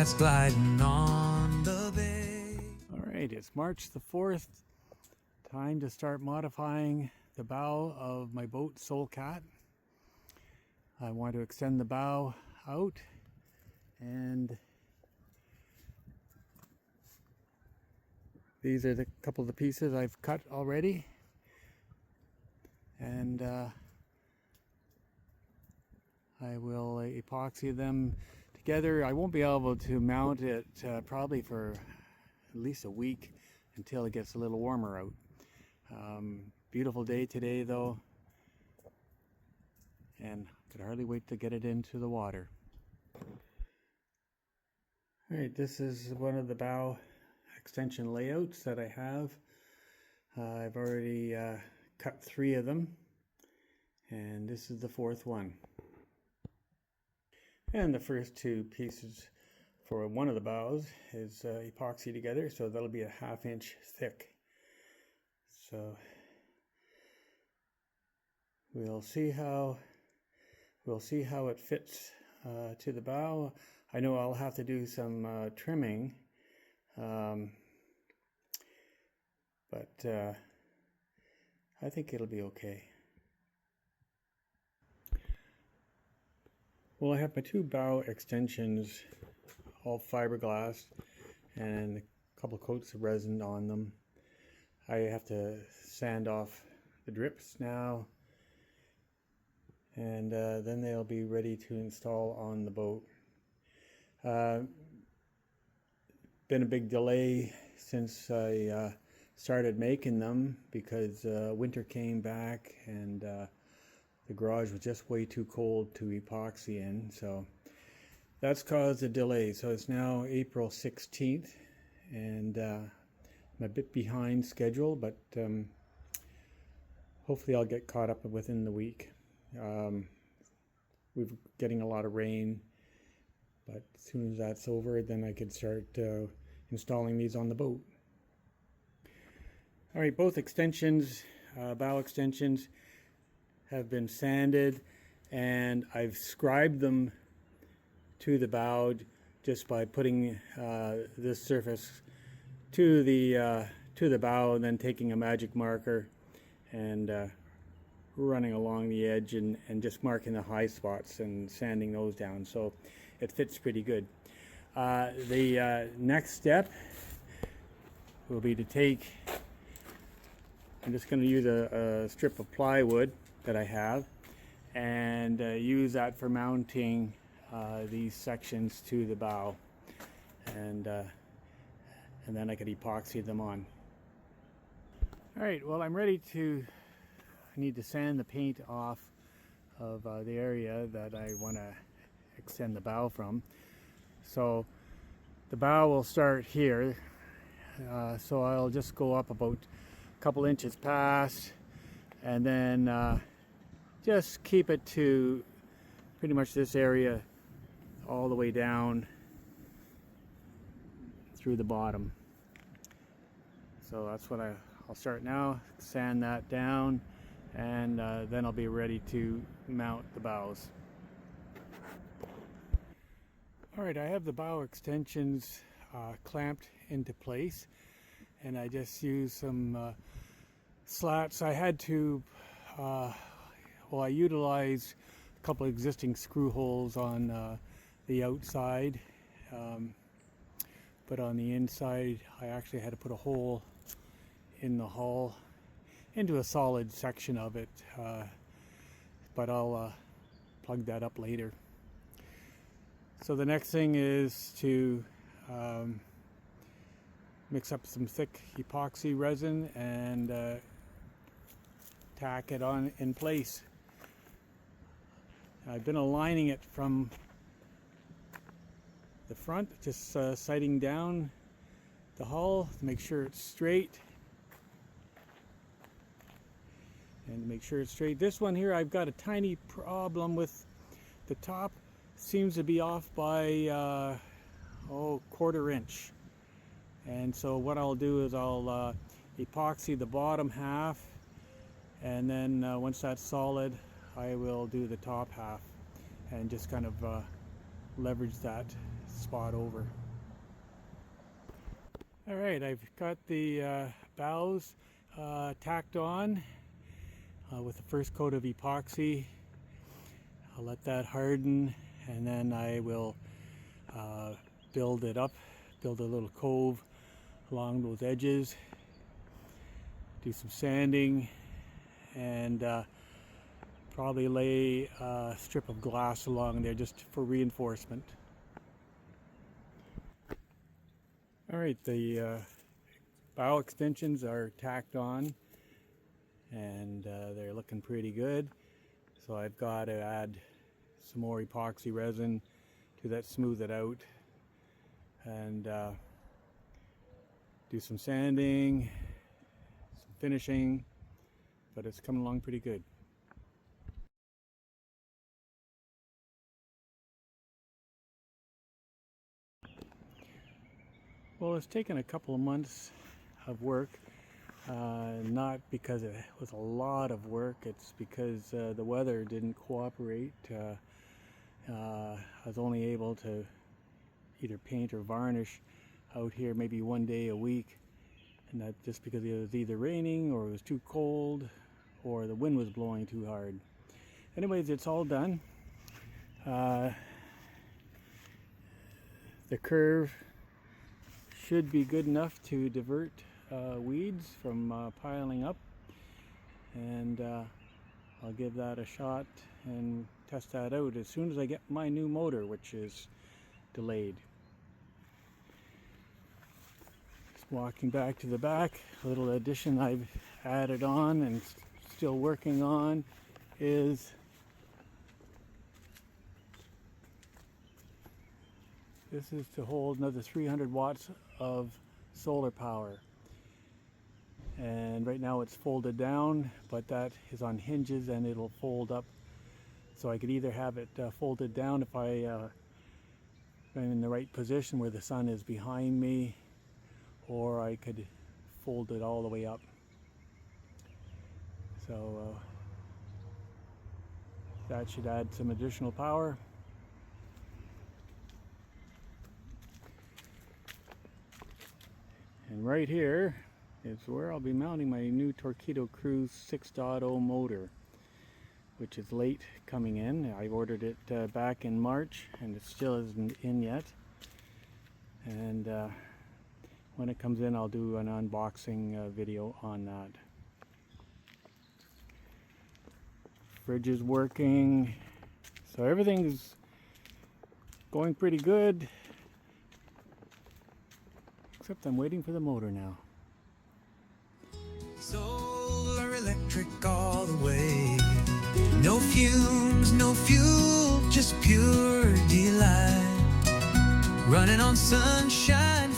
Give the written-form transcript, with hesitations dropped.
cats gliding on the bay. All right, it's March the 4th. Time to start modifying the bow of my boat Soul Cat. I want to extend the bow out, and these are the couple of the pieces I've cut already, and I will epoxy them together. I won't be able to mount it probably for at least a week until it gets a little warmer out. Beautiful day today though, and I could hardly wait to get it into the water. Alright, this is one of the bow extension layouts that I have. I've already cut 3 of them, and this is the 4th one. And the first 2 pieces for one of the bows is epoxy together, so that'll be a 1/2 inch thick. So we'll see how it fits to the bow. I know I'll have to do some trimming, but I think it'll be okay. Well, I have my 2 bow extensions, all fiberglass, and a couple coats of resin on them. I have to sand off the drips now, and then they'll be ready to install on the boat. Been a big delay since I started making them because winter came back, and the garage was just way too cold to epoxy in, so that's caused a delay. So it's now April 16th, and I'm a bit behind schedule, but hopefully I'll get caught up within the week. We're getting a lot of rain, but as soon as that's over, then I could start installing these on the boat. All right, both extensions, bow extensions, have been sanded, and I've scribed them to the bow just by putting this surface to the bow, and then taking a magic marker and running along the edge and just marking the high spots and sanding those down, so it fits pretty good. The next step will be to take, I'm just going to use a strip of plywood that I have, and use that for mounting these sections to the bow, and then I could epoxy them on. Alright, well, I'm ready to, I need to sand the paint off of the area that I want to extend the bow from. So the bow will start here, so I'll just go up about a couple inches past, and then just keep it to pretty much this area all the way down through the bottom. So that's what I'll start now, sand that down, and then I'll be ready to mount the bows. Alright, I have the bow extensions clamped into place, and I just used some slats. I had to, I utilized a couple of existing screw holes on the outside, but on the inside I actually had to put a hole in the hull into a solid section of it, but I'll plug that up later. So the next thing is to mix up some thick epoxy resin and tack it on in place. I've been aligning it from the front, just sighting down the hull to make sure it's straight. And to make sure it's straight. This one here, I've got a tiny problem with the top. Seems to be off by 1/4 inch. And so what I'll do is I'll epoxy the bottom half, and then once that's solid, I will do the top half and just kind of leverage that spot over. All right, I've got the bows tacked on with the first coat of epoxy. I'll let that harden, and then I will build it up, build a little cove along those edges, do some sanding, and probably lay a strip of glass along there just for reinforcement. All right, the bow extensions are tacked on, and they're looking pretty good. So I've got to add some more epoxy resin to that, smooth it out, and do some sanding, some finishing, but it's coming along pretty good. Well, it's taken a couple of months of work, not because it was a lot of work, it's because the weather didn't cooperate. I was only able to either paint or varnish out here maybe one day a week, and that just because it was either raining or it was too cold or the wind was blowing too hard. Anyways, it's all done. The curve should be good enough to divert weeds from piling up, and I'll give that a shot and test that out as soon as I get my new motor, which is delayed. Just walking back to the back, a little addition I've added on and still working on is this is to hold another 300 watts of solar power. And right now it's folded down, but that is on hinges and it'll fold up. So I could either have it folded down if I'm in the right position where the sun is behind me, or I could fold it all the way up. So that should add some additional power. And right here is where I'll be mounting my new Torqeedo Cruise 6.0 motor, which is late coming in. I ordered it back in March and it still isn't in yet. And when it comes in, I'll do an unboxing video on that. Fridge is working, so everything's going pretty good. Except I'm waiting for the motor now. Solar electric all the way. No fumes, no fuel, just pure delight. Running on sunshine.